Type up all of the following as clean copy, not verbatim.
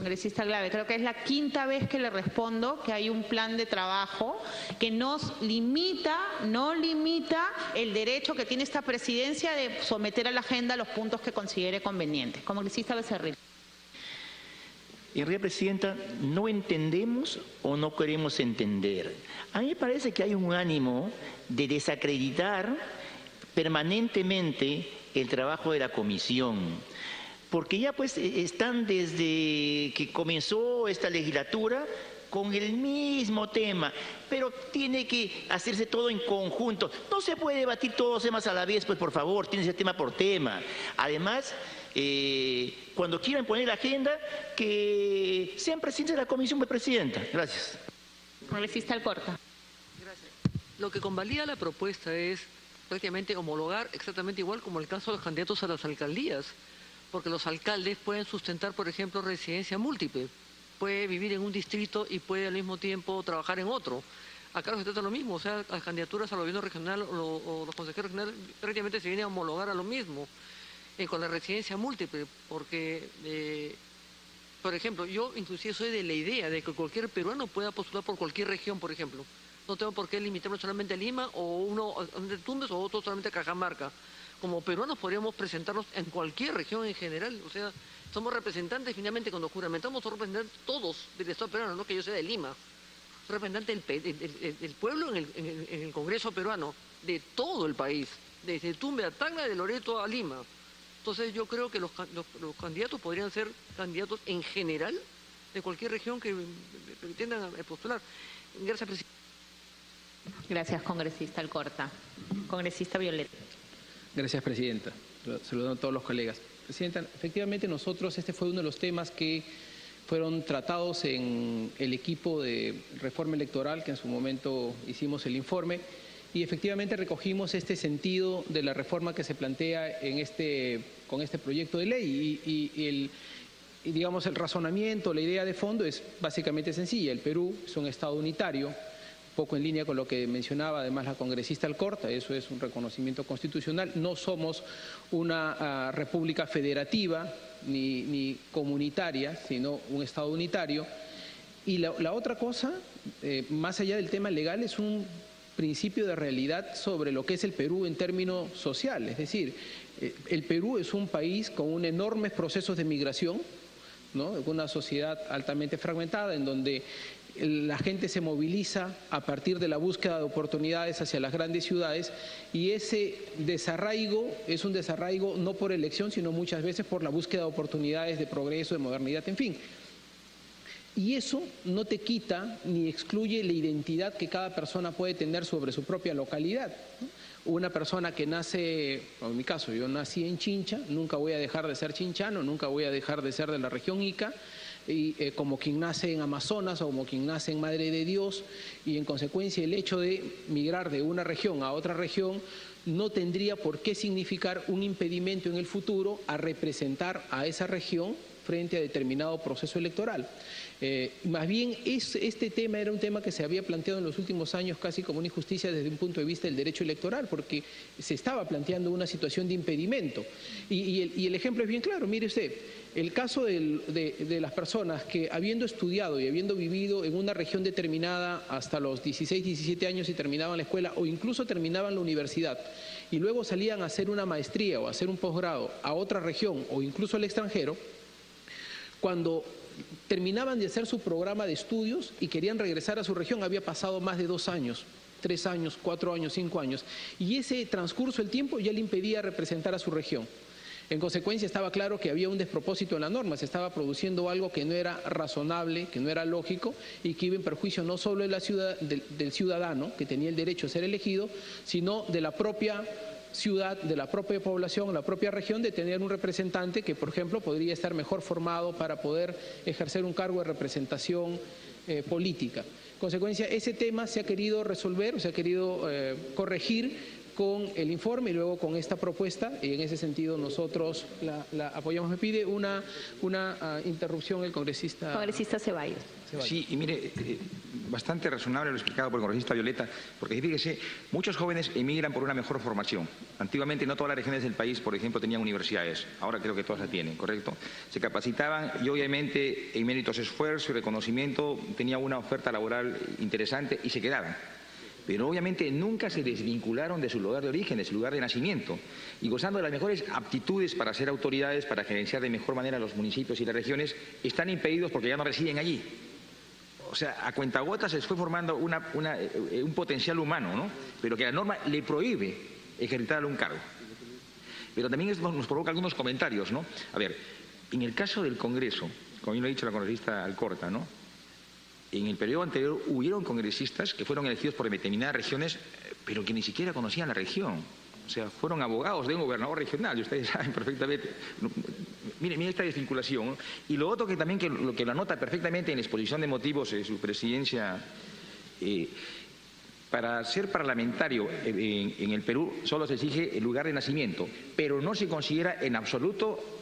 Congresista Glave, creo que es la quinta vez que le respondo que hay un plan de trabajo que no limita el derecho que tiene esta presidencia de someter a la agenda los puntos que considere convenientes. Congresista Becerril. En realidad, Presidenta, no entendemos o no queremos entender. A mí me parece que hay un ánimo de desacreditar permanentemente el trabajo de la comisión. Porque ya pues están desde que comenzó esta legislatura con el mismo tema, pero tiene que hacerse todo en conjunto. No se puede debatir todos los temas a la vez, pues por favor, tiene que ser tema por tema. Además, cuando quieran poner la agenda, que sean presidentes de la comisión, pues Presidenta. Gracias. Congresista Alcorta. Gracias. Lo que convalida la propuesta es prácticamente homologar exactamente igual como el caso de los candidatos a las alcaldías, porque los alcaldes pueden sustentar, por ejemplo, residencia múltiple. Puede vivir en un distrito y puede al mismo tiempo trabajar en otro. Acá se trata lo mismo, o sea, las candidaturas al gobierno regional o los consejeros regionales prácticamente se viene a homologar a lo mismo con la residencia múltiple, porque, por ejemplo, yo inclusive soy de la idea de que cualquier peruano pueda postular por cualquier región, por ejemplo. No tengo por qué limitarme solamente a Lima o uno a Tumbes o otro solamente a Cajamarca. Como peruanos podríamos presentarnos en cualquier región en general, o sea, somos representantes finalmente cuando juramentamos, somos representantes todos del Estado peruano, no que yo sea de Lima, soy representante del pueblo en el Congreso peruano, de todo el país, desde Tumbes a Tacna, de Loreto a Lima. Entonces yo creo que los candidatos podrían ser candidatos en general de cualquier región que pretendan postular. Gracias, Presidente. Gracias, congresista Alcorta. Congresista Violeta. Gracias, Presidenta. Saludando a todos los colegas. Presidenta, efectivamente este fue uno de los temas que fueron tratados en el equipo de reforma electoral, que en su momento hicimos el informe, y efectivamente recogimos este sentido de la reforma que se plantea con este proyecto de ley. Y digamos, el razonamiento, la idea de fondo es básicamente sencilla. El Perú es un Estado unitario, poco en línea con lo que mencionaba además la congresista Alcorta, eso es un reconocimiento constitucional. No somos una república federativa ni comunitaria, sino un Estado unitario. Y la otra cosa, más allá del tema legal, es un principio de realidad sobre lo que es el Perú en términos sociales. Es decir, el Perú es un país con enormes procesos de migración, ¿no? Una sociedad altamente fragmentada en donde la gente se moviliza a partir de la búsqueda de oportunidades hacia las grandes ciudades, y ese desarraigo es un desarraigo no por elección, sino muchas veces por la búsqueda de oportunidades, de progreso, de modernidad, en fin. Y eso no te quita ni excluye la identidad que cada persona puede tener sobre su propia localidad, ¿no? Una persona que nace, en mi caso, yo nací en Chincha, nunca voy a dejar de ser chinchano, nunca voy a dejar de ser de la región Ica, y como quien nace en Amazonas o como quien nace en Madre de Dios, y en consecuencia el hecho de migrar de una región a otra región no tendría por qué significar un impedimento en el futuro a representar a esa región frente a determinado proceso electoral. Más bien este tema era un tema que se había planteado en los últimos años casi como una injusticia desde un punto de vista del derecho electoral, porque se estaba planteando una situación de impedimento. Y el ejemplo es bien claro. Mire usted, el caso de las personas que, habiendo estudiado y habiendo vivido en una región determinada hasta los 16, 17 años y terminaban la escuela o incluso terminaban la universidad y luego salían a hacer una maestría o a hacer un posgrado a otra región o incluso al extranjero, cuando terminaban de hacer su programa de estudios y querían regresar a su región, había pasado más de 2 años, 3 años, 4 años, 5 años, y ese transcurso del tiempo ya le impedía representar a su región. En consecuencia, estaba claro que había un despropósito en la norma, se estaba produciendo algo que no era razonable, que no era lógico y que iba en perjuicio no solo de del ciudadano, que tenía el derecho a ser elegido, sino de la propia ciudad, de la propia población, la propia región, de tener un representante que, por ejemplo, podría estar mejor formado para poder ejercer un cargo de representación política. En consecuencia, ese tema se ha querido resolver, se ha querido corregir con el informe y luego con esta propuesta, y en ese sentido nosotros la apoyamos. Me pide una interrupción el congresista. Congresista Ceballos. Sí, y mire, bastante razonable lo explicado por el congresista Violeta, porque fíjese, muchos jóvenes emigran por una mejor formación. Antiguamente no todas las regiones del país, por ejemplo, tenían universidades, ahora creo que todas la tienen, ¿correcto? Se capacitaban y obviamente en méritos, esfuerzo y reconocimiento tenían una oferta laboral interesante y se quedaban. Pero obviamente nunca se desvincularon de su lugar de origen, de su lugar de nacimiento, y gozando de las mejores aptitudes para ser autoridades, para gerenciar de mejor manera los municipios y las regiones, están impedidos porque ya no residen allí. O sea, a cuentagotas se fue formando un potencial humano, ¿no? Pero que la norma le prohíbe ejercitar un cargo. Pero también esto nos provoca algunos comentarios, ¿no? A ver, en el caso del Congreso, como bien lo ha dicho la congresista Alcorta, ¿no? En el periodo anterior hubieron congresistas que fueron elegidos por determinadas regiones, pero que ni siquiera conocían la región. O sea, fueron abogados de un gobernador regional, y ustedes saben perfectamente. Miren esta desvinculación, ¿no? Y lo otro que también lo que lo anota perfectamente en la exposición de motivos de su presidencia, para ser parlamentario en el Perú solo se exige el lugar de nacimiento, pero no se considera en absoluto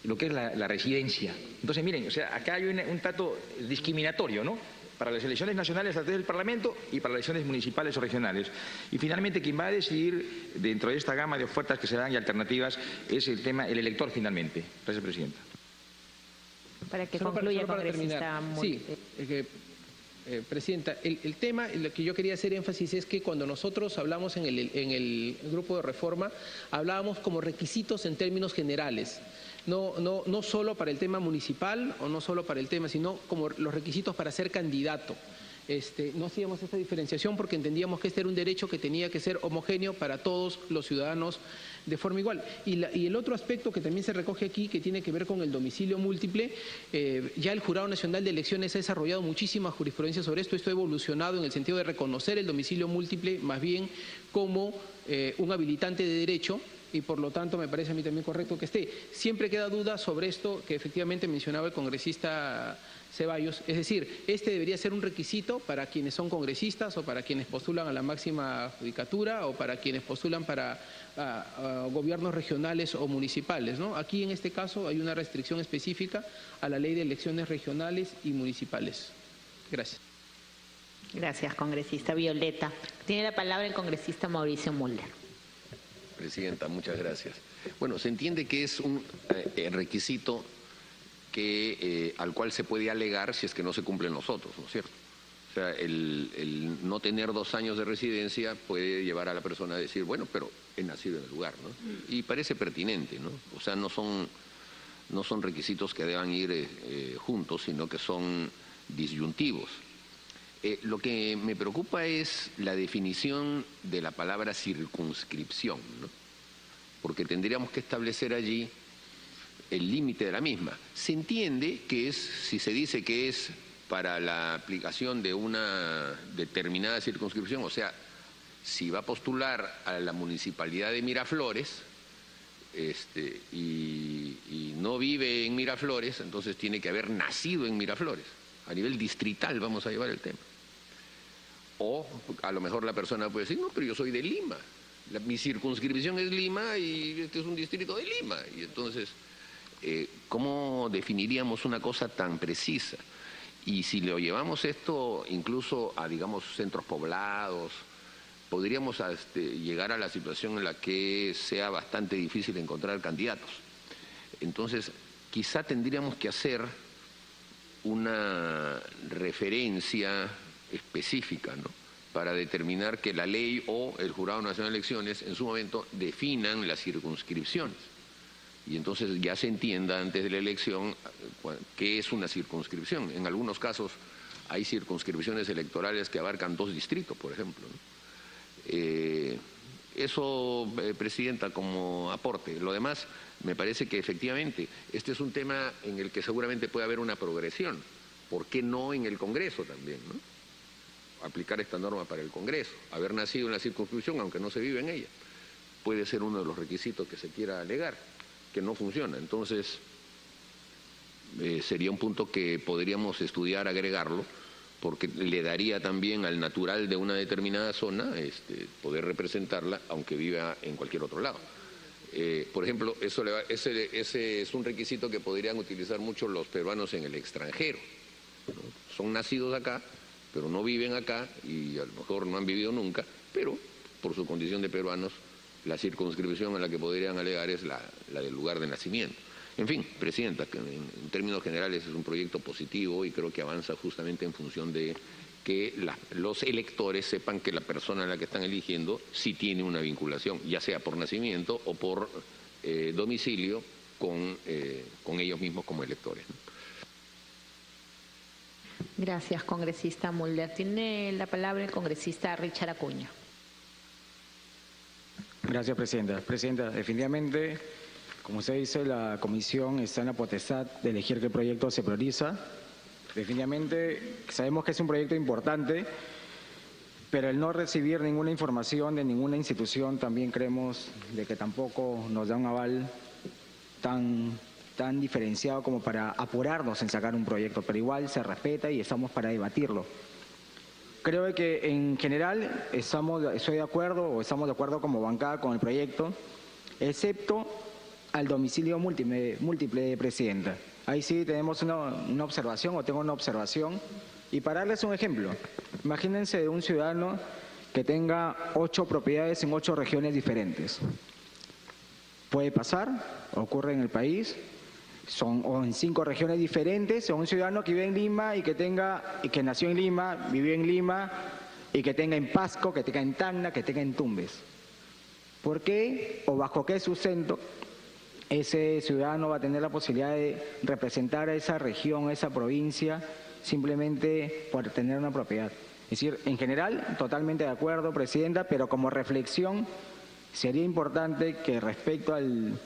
lo que es la residencia. Entonces, miren, o sea, acá hay un trato discriminatorio, ¿no? Para las elecciones nacionales a través del Parlamento y para las elecciones municipales o regionales. Y finalmente quien va a decidir dentro de esta gama de ofertas que se dan y alternativas es el elector finalmente. Gracias, Presidenta. Para que concluya, congresista. Sí, Presidenta, el tema, lo que yo quería hacer énfasis es que cuando nosotros hablamos en el grupo de reforma, hablábamos como requisitos en términos generales. No solo para el tema municipal o no solo para el tema, sino como los requisitos para ser candidato. No hacíamos esta diferenciación porque entendíamos que este era un derecho que tenía que ser homogéneo para todos los ciudadanos de forma igual. Y el otro aspecto que también se recoge aquí, que tiene que ver con el domicilio múltiple, ya el Jurado Nacional de Elecciones ha desarrollado muchísima jurisprudencia sobre esto. Esto ha evolucionado en el sentido de reconocer el domicilio múltiple más bien como un habilitante de derecho, y por lo tanto me parece a mí también correcto que esté. Siempre queda duda sobre esto que efectivamente mencionaba el congresista Ceballos, es decir, este debería ser un requisito para quienes son congresistas o para quienes postulan a la máxima judicatura o para quienes postulan para gobiernos regionales o municipales, ¿no? Aquí en este caso hay una restricción específica a la ley de elecciones regionales y municipales. Gracias. Gracias, congresista Violeta. Tiene la palabra el congresista Mauricio Mulder. Presidenta, muchas gracias. Bueno, se entiende que es un requisito al cual se puede alegar si es que no se cumplen los otros, ¿no es cierto? O sea, el no tener 2 años de residencia puede llevar a la persona a decir, bueno, pero he nacido en el lugar, ¿no? Y parece pertinente, ¿no? O sea, no son requisitos que deban ir juntos, sino que son disyuntivos. Lo que me preocupa es la definición de la palabra circunscripción, ¿no? Porque tendríamos que establecer allí el límite de la misma. Se entiende que si se dice que es para la aplicación de una determinada circunscripción, o sea, si va a postular a la municipalidad de Miraflores y no vive en Miraflores, entonces tiene que haber nacido en Miraflores. A nivel distrital vamos a llevar el tema. O a lo mejor la persona puede decir, no, pero yo soy de Lima. Mi circunscripción es Lima y este es un distrito de Lima. Y entonces, ¿cómo definiríamos una cosa tan precisa? Y si lo llevamos esto incluso a, digamos, centros poblados, podríamos llegar a la situación en la que sea bastante difícil encontrar candidatos. Entonces, quizá tendríamos que hacer una referencia específica, ¿no?, para determinar que la ley o el Jurado Nacional de Elecciones en su momento definan las circunscripciones. Y entonces ya se entienda antes de la elección qué es una circunscripción. En algunos casos hay circunscripciones electorales que abarcan 2 distritos, por ejemplo, ¿no? Eso, Presidenta, como aporte. Lo demás, me parece que efectivamente este es un tema en el que seguramente puede haber una progresión. ¿Por qué no en el Congreso también, ¿no? Aplicar esta norma para el Congreso. Haber nacido en la circunscripción, aunque no se vive en ella, puede ser uno de los requisitos que se quiera alegar, que no funciona. Entonces, sería un punto que podríamos estudiar, agregarlo, porque le daría también al natural de una determinada zona poder representarla, aunque viva en cualquier otro lado. Por ejemplo, ese es un requisito que podrían utilizar mucho los peruanos en el extranjero, ¿no? Son nacidos acá, pero no viven acá y a lo mejor no han vivido nunca, pero por su condición de peruanos, la circunscripción a la que podrían alegar es la del lugar de nacimiento. En fin, Presidenta, en términos generales es un proyecto positivo y creo que avanza justamente en función de que los electores sepan que la persona a la que están eligiendo sí tiene una vinculación, ya sea por nacimiento o por domicilio con ellos mismos como electores, ¿no? Gracias, congresista Mulder. Tiene la palabra el congresista Richard Acuña. Gracias, Presidenta. Presidenta, definitivamente, como usted dice, la comisión está en la potestad de elegir qué proyecto se prioriza. Definitivamente sabemos que es un proyecto importante, pero el no recibir ninguna información de ninguna institución también creemos de que tampoco nos da un aval tan diferenciado como para apurarnos en sacar un proyecto, pero igual se respeta y estamos para debatirlo. Creo que en general estamos de acuerdo como bancada con el proyecto, excepto al domicilio múltiple, Presidenta. Ahí sí tenemos una observación, o tengo una observación, y para darles un ejemplo, imagínense de un ciudadano que tenga 8 propiedades en 8 regiones diferentes. Puede pasar, ocurre en el país, o en 5 regiones diferentes, o un ciudadano que vive en Lima y que nació en Lima, vivió en Lima, y que tenga en Pasco, que tenga en Tacna, que tenga en Tumbes. ¿Por qué o bajo qué sustento ese ciudadano va a tener la posibilidad de representar a esa región, a esa provincia, simplemente por tener una propiedad? Es decir, en general, totalmente de acuerdo, Presidenta, pero como reflexión sería importante que respecto al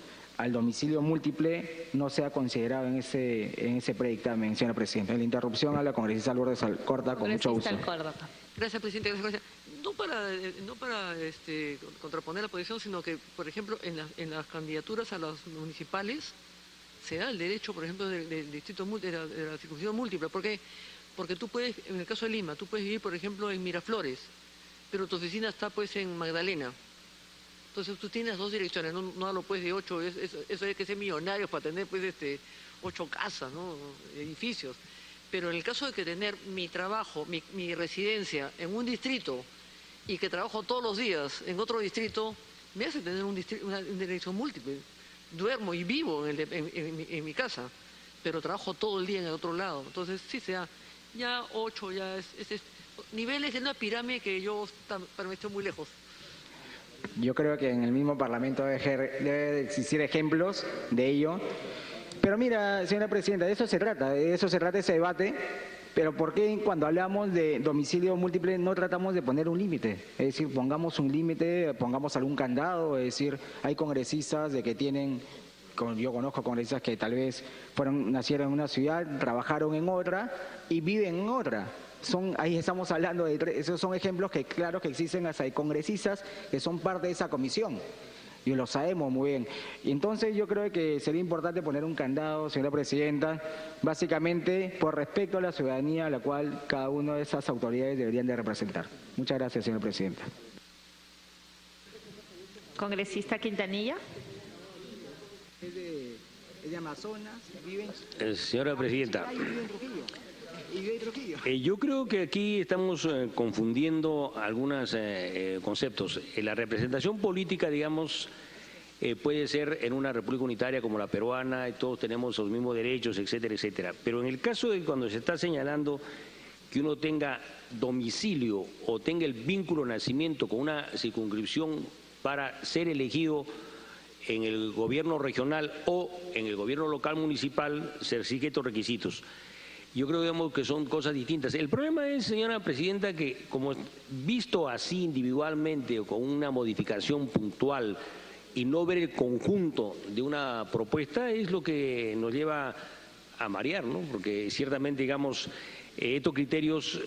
domicilio múltiple no sea considerado en ese predictamen, señora Presidenta. En la interrupción a la congresista Lourdes Alcorta, con mucho gusto. Gracias, Presidente. Gracias. No para contraponer la posición, sino que, por ejemplo, en las candidaturas a las municipales se da el derecho, por ejemplo, del distrito de la circunscripción múltiple. ¿Por qué? Porque tú puedes, en el caso de Lima, tú puedes vivir, por ejemplo, en Miraflores, pero tu oficina está pues en Magdalena. Entonces tú tienes 2 direcciones, no hablo pues de 8, eso hay que ser millonarios para tener pues 8 casas, ¿no? Edificios. Pero en el caso de que tener mi trabajo, mi residencia en un distrito y que trabajo todos los días en otro distrito, me hace tener una dirección múltiple. Duermo y vivo en mi casa, pero trabajo todo el día en el otro lado. Entonces sí sea ya 8, ya es niveles de una pirámide que yo para mí estoy muy lejos. Yo creo que en el mismo Parlamento debe existir ejemplos de ello. Pero mira, señora Presidenta, de eso se trata ese debate. Pero ¿por qué cuando hablamos de domicilio múltiple no tratamos de poner un límite? Es decir, pongamos un límite, pongamos algún candado. Es decir, hay congresistas de que tienen, yo conozco congresistas que tal vez nacieron en una ciudad, trabajaron en otra y viven en otra. Ahí estamos hablando esos son ejemplos que claro que existen, hasta hay congresistas que son parte de esa comisión. Y lo sabemos muy bien. Y entonces yo creo que sería importante poner un candado, señora Presidenta, básicamente por respeto a la ciudadanía a la cual cada una de esas autoridades deberían de representar. Muchas gracias, señora Presidenta. Congresista Quintanilla. Es de Amazonas, vive en... Señora Presidenta. Yo creo que aquí estamos confundiendo algunos conceptos. La representación política, digamos, puede ser en una república unitaria como la peruana, y todos tenemos los mismos derechos, etcétera, etcétera. Pero en el caso de cuando se está señalando que uno tenga domicilio o tenga el vínculo de nacimiento con una circunscripción para ser elegido en el gobierno regional o en el gobierno local municipal, se sigue estos requisitos. Yo creo, digamos, que son cosas distintas. El problema es, señora Presidenta, que como visto así individualmente o con una modificación puntual y no ver el conjunto de una propuesta es lo que nos lleva a marear, ¿no? Porque ciertamente, digamos, estos criterios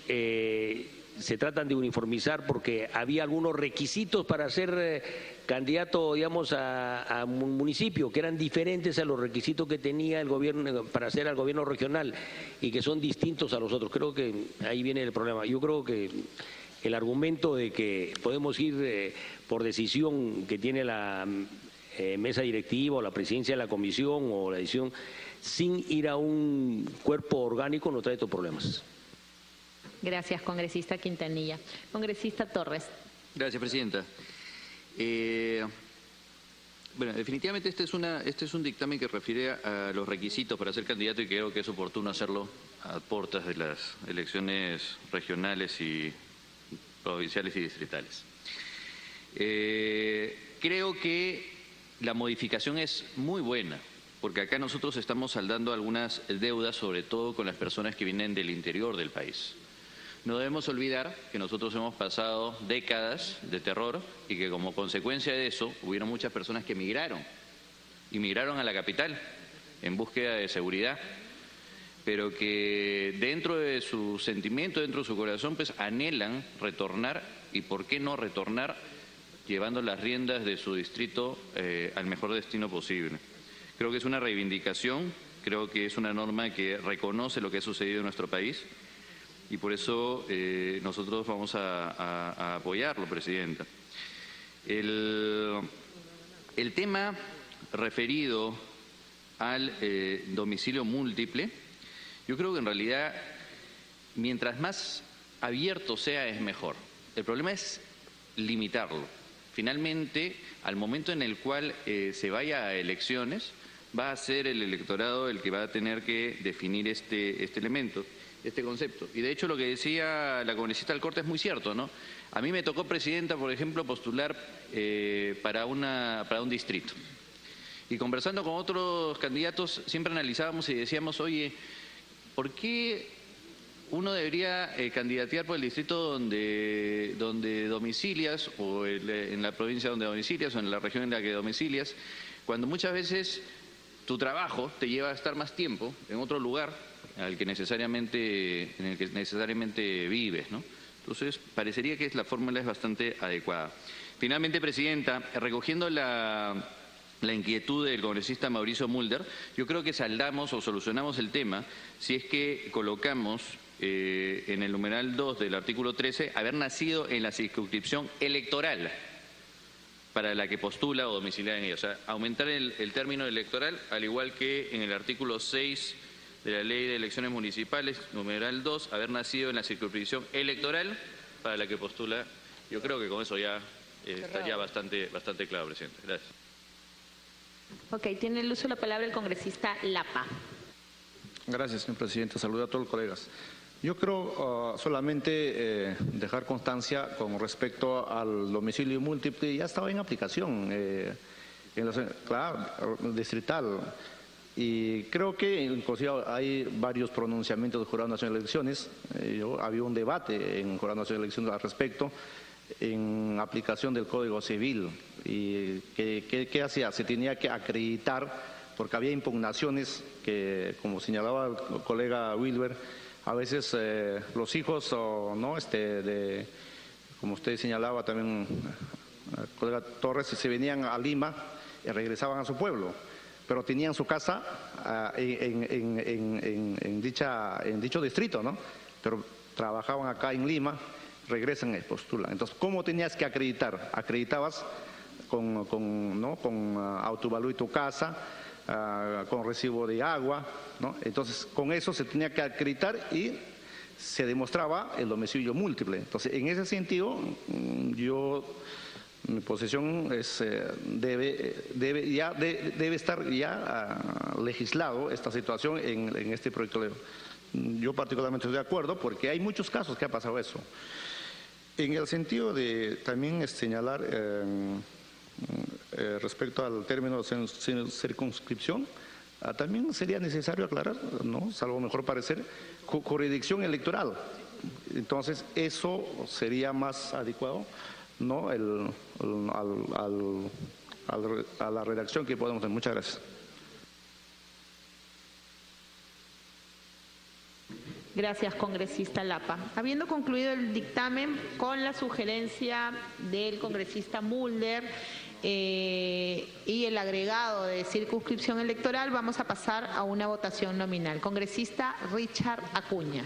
se tratan de uniformizar porque había algunos requisitos para ser candidato, digamos, a un municipio que eran diferentes a los requisitos que tenía el gobierno para ser al gobierno regional y que son distintos a los otros. Creo que ahí viene el problema. Yo creo que el argumento de que podemos ir por decisión que tiene la mesa directiva o la presidencia de la comisión o la decisión sin ir a un cuerpo orgánico no trae estos problemas. Gracias, congresista Quintanilla. Congresista Torres. Gracias, presidenta. Bueno, definitivamente este es un dictamen que refiere a los requisitos para ser candidato y creo que es oportuno hacerlo a puertas de las elecciones regionales y provinciales y distritales. Creo que la modificación es muy buena, porque acá nosotros estamos saldando algunas deudas, sobre todo con las personas que vienen del interior del país. No debemos olvidar que nosotros hemos pasado décadas de terror y que como consecuencia de eso hubieron muchas personas que migraron a la capital en búsqueda de seguridad, pero que dentro de su sentimiento, dentro de su corazón, pues anhelan retornar y por qué no retornar llevando las riendas de su distrito al mejor destino posible. Creo que es una reivindicación, creo que es una norma que reconoce lo que ha sucedido en nuestro país y por eso nosotros vamos a apoyarlo, presidenta. El tema referido al domicilio múltiple, yo creo que en realidad mientras más abierto sea es mejor. El problema es limitarlo. Finalmente, al momento en el cual se vaya a elecciones, va a ser el electorado el que va a tener que definir este elemento, este concepto. Y de hecho lo que decía la congresista Alcorta es muy cierto, ¿no? A mí me tocó, presidenta, por ejemplo, postular para un distrito. Y conversando con otros candidatos, siempre analizábamos y decíamos, oye, ¿por qué uno debería candidatear por el distrito donde domicilias, o en la provincia donde domicilias, o en la región en la que domicilias, cuando muchas veces tu trabajo te lleva a estar más tiempo en otro lugar en el que necesariamente vives, ¿no? Entonces, parecería que la fórmula es bastante adecuada. Finalmente, presidenta, recogiendo la inquietud del congresista Mauricio Mulder, yo creo que saldamos o solucionamos el tema si es que colocamos en el numeral 2 del artículo 13 haber nacido en la circunscripción electoral para la que postula o domiciliar en ella. O sea, aumentar el término electoral, al igual que en el artículo 6 de la Ley de Elecciones Municipales, numeral 2, haber nacido en la circunscripción electoral para la que postula. Yo creo que con eso ya estaría bastante claro, presidente. Gracias. Ok, tiene el uso de la palabra el congresista Lapa. Gracias, señor presidente. Saludo a todos los colegas. Yo creo solamente dejar constancia con respecto al domicilio múltiple, ya estaba en aplicación claro, distrital. Y creo que inclusive hay varios pronunciamientos del Jurado Nacional de Elecciones. Había un debate en el Jurado Nacional de Elecciones al respecto, en aplicación del Código Civil. ¿Y qué hacía? Se tenía que acreditar, porque había impugnaciones que, como señalaba el colega Wilber, a veces los hijos, como usted señalaba también, el colega Torres, se venían a Lima y regresaban a su pueblo, pero tenían su casa en dicho distrito, ¿no? Pero trabajaban acá en Lima, regresan y postulan. Entonces, ¿cómo tenías que acreditar? Acreditabas con autovalúo tu casa, con recibo de agua, ¿no? Entonces, con eso se tenía que acreditar y se demostraba el domicilio múltiple. Entonces, en ese sentido, mi posición es debe estar ya legislado esta situación en este proyecto de ley. Yo particularmente estoy de acuerdo porque hay muchos casos que ha pasado eso. En el sentido de también señalar respecto al término circunscripción, también sería necesario aclarar, ¿no? Salvo mejor parecer, jurisdicción electoral. Entonces, eso sería más adecuado, ¿no? A la redacción que podemos tener. Muchas gracias. Gracias, congresista Lapa. Habiendo concluido el dictamen con la sugerencia del congresista Mulder y el agregado de circunscripción electoral, vamos a pasar a una votación nominal. Congresista Richard Acuña.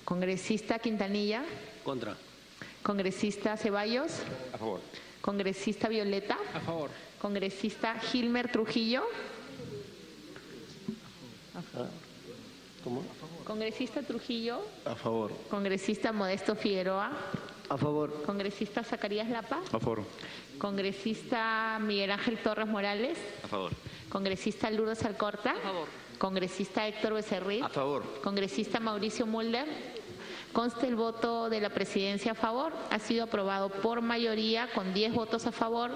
Congresista Quintanilla. Contra. Congresista Ceballos. A favor. Congresista Violeta. A favor. Congresista Gilmer Trujillo. ¿Cómo? Congresista Trujillo. A favor. Congresista Modesto Figueroa. A favor. Congresista Zacarías Lapa. A favor. Congresista Miguel Ángel Torres Morales. A favor. Congresista Lourdes Alcorta. A favor. Congresista Héctor Becerril. A favor. Congresista Mauricio Mulder. Consta el voto de la presidencia a favor. Ha sido aprobado por mayoría con 10 votos a favor,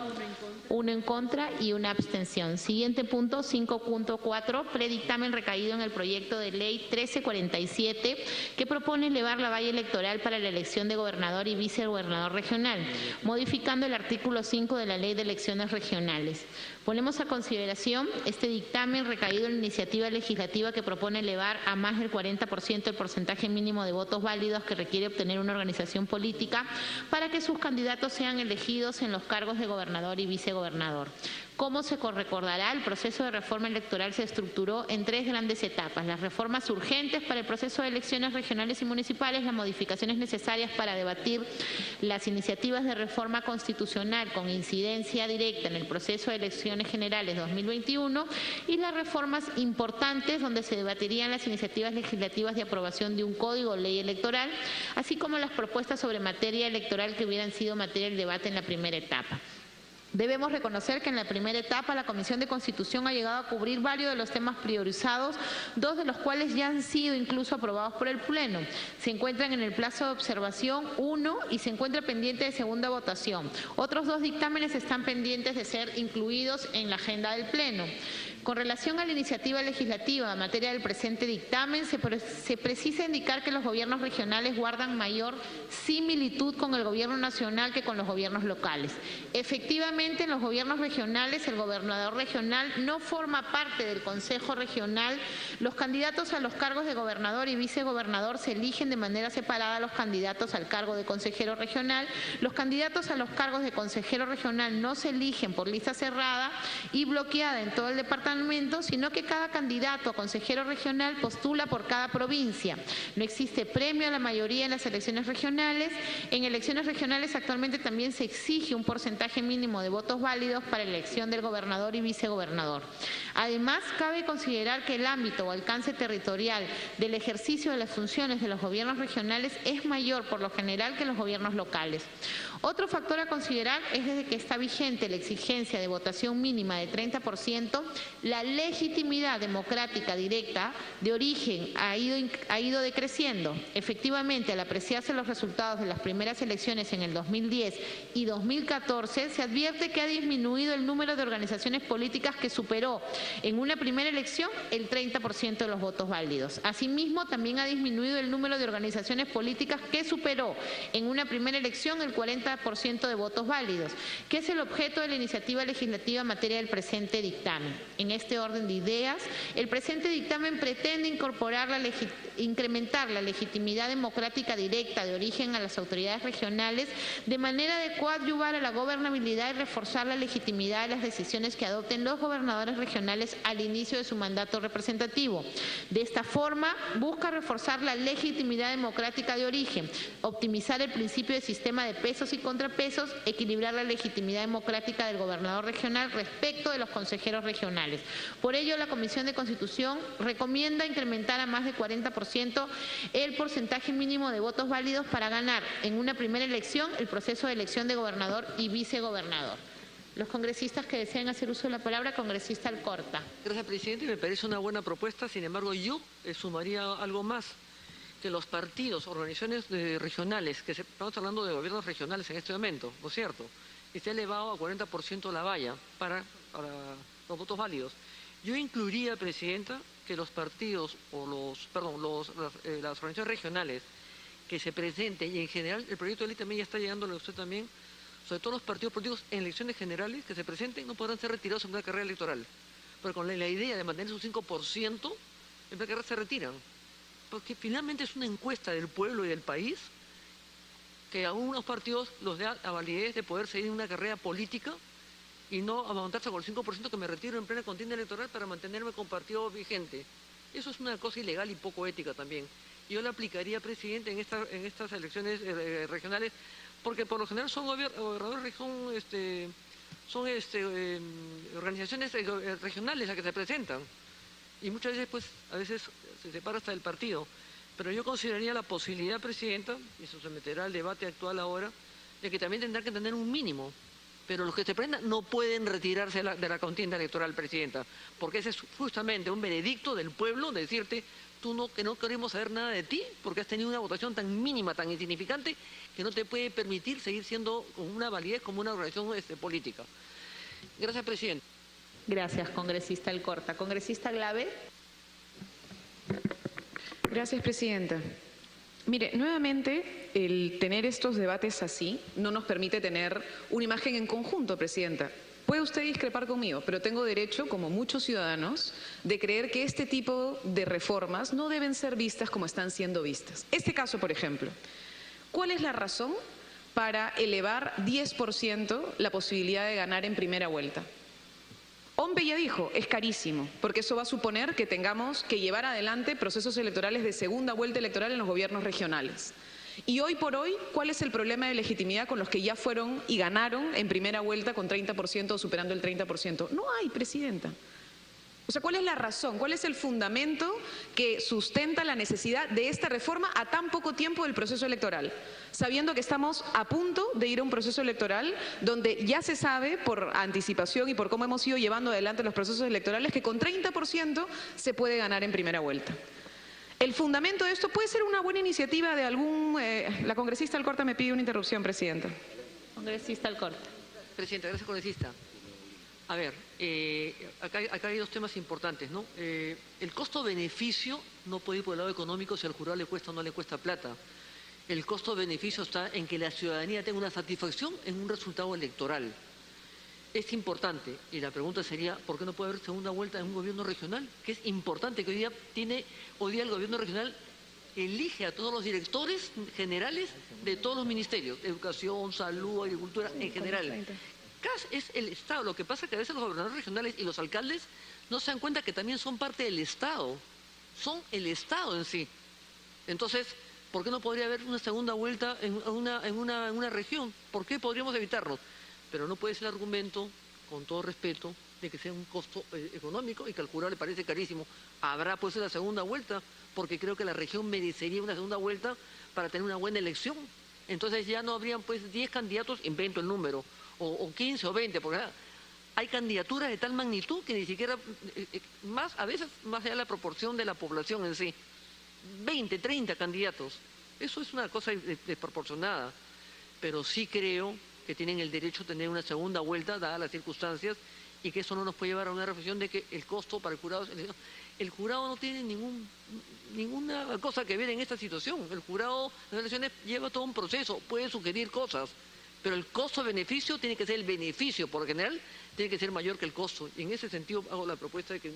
1 en contra y 1 abstención. Siguiente punto, 5.4, predictamen recaído en el proyecto de ley 1347 que propone elevar la valla electoral para la elección de gobernador y vicegobernador regional, modificando el artículo 5 de la Ley de Elecciones Regionales. Ponemos a consideración este dictamen recaído en la iniciativa legislativa que propone elevar a más del 40% el porcentaje mínimo de votos válidos que requiere obtener una organización política para que sus candidatos sean elegidos en los cargos de gobernador y vicegobernador. Como se recordará, el proceso de reforma electoral se estructuró en 3 grandes etapas: las reformas urgentes para el proceso de elecciones regionales y municipales, las modificaciones necesarias para debatir las iniciativas de reforma constitucional con incidencia directa en el proceso de elecciones generales 2021 y las reformas importantes donde se debatirían las iniciativas legislativas de aprobación de un código o ley electoral, así como las propuestas sobre materia electoral que hubieran sido materia del debate en la primera etapa. Debemos reconocer que en la primera etapa la Comisión de Constitución ha llegado a cubrir varios de los temas priorizados, 2 de los cuales ya han sido incluso aprobados por el Pleno. Se encuentran en el plazo de observación 1 y se encuentra pendiente de segunda votación. Otros 2 dictámenes están pendientes de ser incluidos en la agenda del Pleno. Con relación a la iniciativa legislativa en materia del presente dictamen, se precisa indicar que los gobiernos regionales guardan mayor similitud con el gobierno nacional que con los gobiernos locales. Efectivamente, en los gobiernos regionales, el gobernador regional no forma parte del Consejo Regional. Los candidatos a los cargos de gobernador y vicegobernador se eligen de manera separada a los candidatos al cargo de consejero regional. Los candidatos a los cargos de consejero regional no se eligen por lista cerrada y bloqueada en todo el departamento, sino que cada candidato a consejero regional postula por cada provincia. No existe premio a la mayoría en las elecciones regionales. En elecciones regionales actualmente también se exige un porcentaje mínimo de votos válidos para la elección del gobernador y vicegobernador. Además, cabe considerar que el ámbito o alcance territorial del ejercicio de las funciones de los gobiernos regionales es mayor por lo general que los gobiernos locales. Otro factor a considerar es desde que está vigente la exigencia de votación mínima de 30%, la legitimidad democrática directa de origen ha ido decreciendo. Efectivamente, al apreciarse los resultados de las primeras elecciones en el 2010 y 2014, se advierte que ha disminuido el número de organizaciones políticas que superó en una primera elección el 30% de los votos válidos. Asimismo, también ha disminuido el número de organizaciones políticas que superó en una primera elección el 40% de votos válidos, que es el objeto de la iniciativa legislativa en materia del presente dictamen. En este orden de ideas, el presente dictamen pretende incrementar la legitimidad democrática directa de origen a las autoridades regionales de manera de coadyuvar a la gobernabilidad y reforzar la legitimidad de las decisiones que adopten los gobernadores regionales al inicio de su mandato representativo. De esta forma, busca reforzar la legitimidad democrática de origen, optimizar el principio de sistema de pesos y contrapesos, equilibrar la legitimidad democrática del gobernador regional respecto de los consejeros regionales. Por ello, la Comisión de Constitución recomienda incrementar a más de 40% el porcentaje mínimo de votos válidos para ganar en una primera elección el proceso de elección de gobernador y vicegobernador. Los congresistas que deseen hacer uso de la palabra, congresista Alcorta. Gracias, presidente. Me parece una buena propuesta. Sin embargo, yo sumaría algo más, que los partidos, organizaciones regionales, estamos hablando de gobiernos regionales en este momento, ¿no es cierto?, que se ha elevado a 40% la valla para los votos válidos. Yo incluiría, presidenta, que los partidos o las organizaciones regionales que se presenten, y en general el proyecto de ley también ya está llegando a usted también, sobre todo los partidos políticos en elecciones generales que se presenten, no podrán ser retirados en una carrera electoral, pero con la idea de mantener su 5%, en verdad se retiran. Porque finalmente es una encuesta del pueblo y del país que a algunos partidos los da la validez de poder seguir una carrera política y no aguantarse con el 5% que me retiro en plena contienda electoral para mantenerme con partido vigente. Eso es una cosa ilegal y poco ética también. Yo la aplicaría, presidente, en estas elecciones regionales, porque por lo general son gobernadores, son organizaciones regionales las que se presentan. Y muchas veces, pues, a veces se separa hasta del partido. Pero yo consideraría la posibilidad, presidenta, y se someterá al debate actual ahora, de que también tendrá que tener un mínimo. Pero los que se prendan no pueden retirarse de la contienda electoral, presidenta, porque ese es justamente un veredicto del pueblo de decirte, que no queremos saber nada de ti, porque has tenido una votación tan mínima, tan insignificante, que no te puede permitir seguir siendo con una validez como una organización política. Gracias, presidente. Gracias, congresista Alcorta. Congresista Glave. Gracias, presidenta. Mire, nuevamente, el tener estos debates así no nos permite tener una imagen en conjunto, presidenta. Puede usted discrepar conmigo, pero tengo derecho, como muchos ciudadanos, de creer que este tipo de reformas no deben ser vistas como están siendo vistas. Este caso, por ejemplo, ¿cuál es la razón para elevar 10% la posibilidad de ganar en primera vuelta? Ombe ya dijo, es carísimo, porque eso va a suponer que tengamos que llevar adelante procesos electorales de segunda vuelta electoral en los gobiernos regionales. Y hoy por hoy, ¿cuál es el problema de legitimidad con los que ya fueron y ganaron en primera vuelta con 30% o superando el 30%? No hay, presidenta. O sea, ¿cuál es la razón? ¿Cuál es el fundamento que sustenta la necesidad de esta reforma a tan poco tiempo del proceso electoral? Sabiendo que estamos a punto de ir a un proceso electoral donde ya se sabe por anticipación y por cómo hemos ido llevando adelante los procesos electorales que con 30% se puede ganar en primera vuelta. El fundamento de esto puede ser una buena iniciativa de algún... la congresista Alcorta me pide una interrupción, presidenta. Congresista Alcorta. Presidenta, gracias, congresista. A ver, acá hay dos temas importantes, ¿no? El costo-beneficio no puede ir por el lado económico si al jurado le cuesta o no le cuesta plata. El costo-beneficio está en que la ciudadanía tenga una satisfacción en un resultado electoral. Es importante, y la pregunta sería, ¿por qué no puede haber segunda vuelta en un gobierno regional? Que es importante que hoy día el gobierno regional elige a todos los directores generales de todos los ministerios, educación, salud, agricultura, en general. Es el Estado. Lo que pasa es que a veces los gobernadores regionales y los alcaldes no se dan cuenta que también son parte del Estado. Son el Estado en sí. Entonces, ¿por qué no podría haber una segunda vuelta en una región? ¿Por qué podríamos evitarlo? Pero no puede ser el argumento, con todo respeto, de que sea un costo económico y que al jurado le parece carísimo. Habrá pues la segunda vuelta, porque creo que la región merecería una segunda vuelta para tener una buena elección. Entonces ya no habrían pues 10 candidatos, invento el número, o 15 o 20, porque hay candidaturas de tal magnitud que ni siquiera, a veces más allá de la proporción de la población en sí, 20, 30 candidatos. Eso es una cosa desproporcionada, pero sí creo que tienen el derecho a tener una segunda vuelta, dadas las circunstancias, y que eso no nos puede llevar a una reflexión de que el costo para el jurado... El jurado no tiene ninguna cosa que ver en esta situación. El jurado de las elecciones lleva todo un proceso, puede sugerir cosas, pero el costo-beneficio tiene que ser el beneficio, por lo general, tiene que ser mayor que el costo. Y en ese sentido hago la propuesta de que...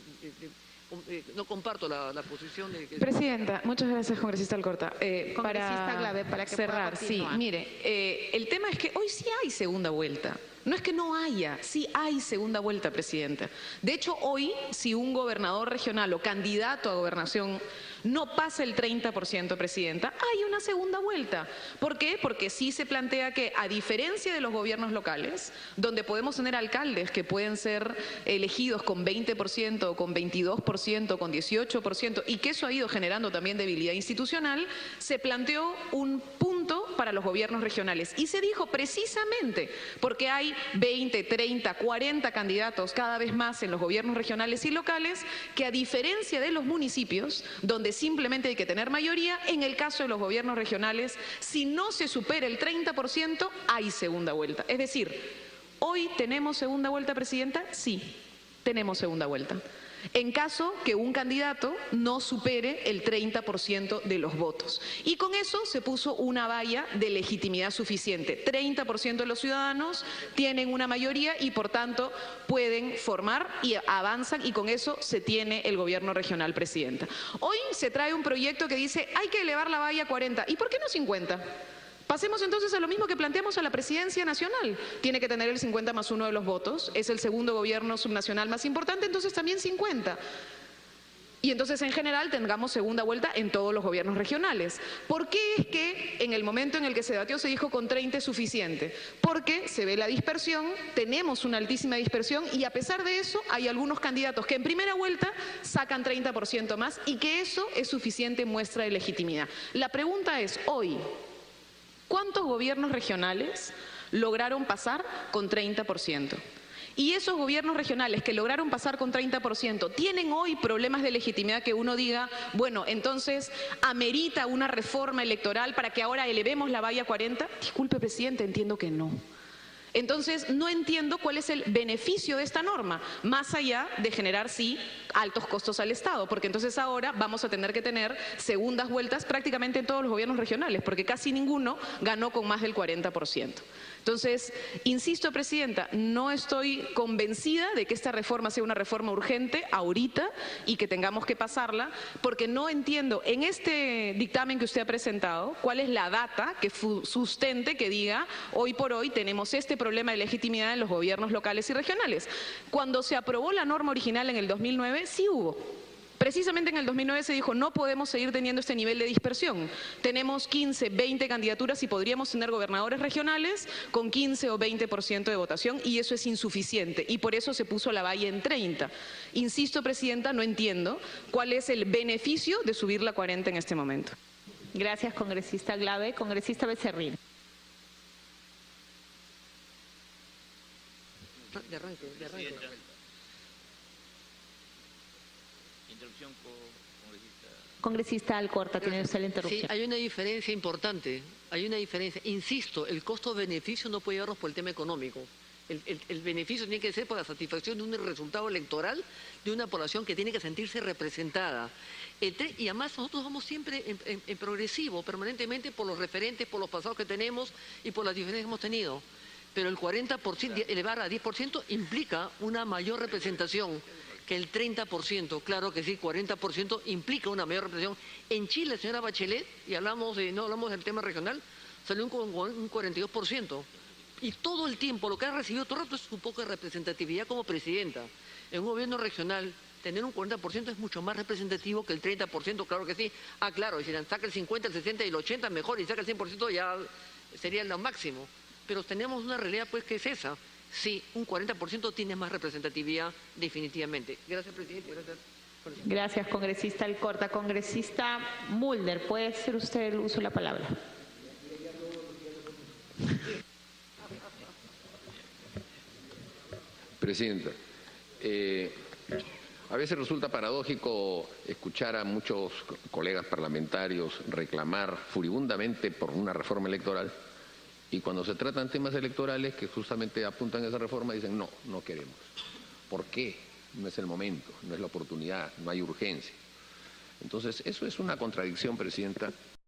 no comparto la posición de que... Presidenta, muchas gracias, congresista Alcorta. Congresista Glave, para que cerrar, pueda sí, continuar. mire, el tema es que hoy sí hay segunda vuelta. No es que no haya, sí hay segunda vuelta, presidenta. De hecho, hoy, si un gobernador regional o candidato a gobernación no pasa el 30%, presidenta, hay una segunda vuelta. ¿Por qué? Porque sí se plantea que, a diferencia de los gobiernos locales, donde podemos tener alcaldes que pueden ser elegidos con 20% o con 22% o con 18%, y que eso ha ido generando también debilidad institucional, se planteó un punto para los gobiernos regionales. Y se dijo precisamente porque hay 20, 30, 40 candidatos cada vez más en los gobiernos regionales y locales, que a diferencia de los municipios, donde simplemente hay que tener mayoría, en el caso de los gobiernos regionales, si no se supera el 30%, hay segunda vuelta. Es decir, ¿hoy tenemos segunda vuelta, presidenta? Sí, tenemos segunda vuelta. en caso que un candidato no supere el 30% de los votos. Y con eso se puso una valla de legitimidad suficiente. 30% de los ciudadanos tienen una mayoría y por tanto pueden formar y avanzan, y con eso se tiene el gobierno regional, presidenta. Hoy se trae un proyecto que dice hay que elevar la valla a 40. ¿Y por qué no 50? Pasemos entonces a lo mismo que planteamos a la presidencia nacional. Tiene que tener el 50+1 de los votos, es el segundo gobierno subnacional más importante, entonces también 50. Y entonces en general tengamos segunda vuelta en todos los gobiernos regionales. ¿Por qué es que en el momento en el que se debatió se dijo con 30 es suficiente? Porque se ve la dispersión, tenemos una altísima dispersión y a pesar de eso hay algunos candidatos que en primera vuelta sacan 30% más y que eso es suficiente muestra de legitimidad. La pregunta es hoy, ¿cuántos gobiernos regionales lograron pasar con 30%? Y esos gobiernos regionales que lograron pasar con 30%, ¿tienen hoy problemas de legitimidad que uno diga, bueno, entonces amerita una reforma electoral para que ahora elevemos la valla a 40? Disculpe, presidente, entiendo que no. Entonces, no entiendo cuál es el beneficio de esta norma, más allá de generar, sí, altos costos al Estado, porque entonces ahora vamos a tener que tener segundas vueltas prácticamente en todos los gobiernos regionales, porque casi ninguno ganó con más del 40%. Entonces, insisto, presidenta, no estoy convencida de que esta reforma sea una reforma urgente ahorita y que tengamos que pasarla, porque no entiendo en este dictamen que usted ha presentado cuál es la data que sustente que diga hoy por hoy tenemos este problema de legitimidad en los gobiernos locales y regionales. Cuando se aprobó la norma original en el 2009, sí hubo. Precisamente en el 2009 se dijo, no podemos seguir teniendo este nivel de dispersión. Tenemos 15, 20 candidaturas y podríamos tener gobernadores regionales con 15 o 20% de votación y eso es insuficiente y por eso se puso la valla en 30. Insisto, presidenta, no entiendo cuál es el beneficio de subirla a 40 en este momento. Gracias, congresista Glave. Congresista Becerril. De arranque. Congresista Alcorta, tiene usted la interrupción. Sí, hay una diferencia importante, hay una diferencia. Insisto, el costo-beneficio no puede llevarnos por el tema económico. El beneficio tiene que ser por la satisfacción de un resultado electoral de una población que tiene que sentirse representada. Y además nosotros vamos siempre en progresivo, permanentemente por los referentes, por los pasados que tenemos y por las diferencias que hemos tenido. Pero el 40%, elevar a 10% implica una mayor representación que el 30%, claro que sí, 40% implica una mayor representación. En Chile, señora Bachelet, y no hablamos del tema regional, salió con un 42%. Y todo el tiempo, lo que ha recibido todo el rato es un poco de representatividad como presidenta. En un gobierno regional, tener un 40% es mucho más representativo que el 30%, claro que sí. Ah, claro, y si saca el 50, el 60 y el 80, mejor, y saca el 100% ya sería lo máximo. Pero tenemos una realidad pues que es esa. Sí, un 40% tiene más representatividad definitivamente. Gracias, presidente. Gracias, congresista Alcorta. Congresista Mulder, ¿puede hacer usted el uso de la palabra? Presidenta, a veces resulta paradójico escuchar a muchos colegas parlamentarios reclamar furibundamente por una reforma electoral y cuando se tratan temas electorales que justamente apuntan a esa reforma dicen no, no queremos. ¿Por qué? No es el momento, no es la oportunidad, no hay urgencia. Entonces, eso es una contradicción, presidenta,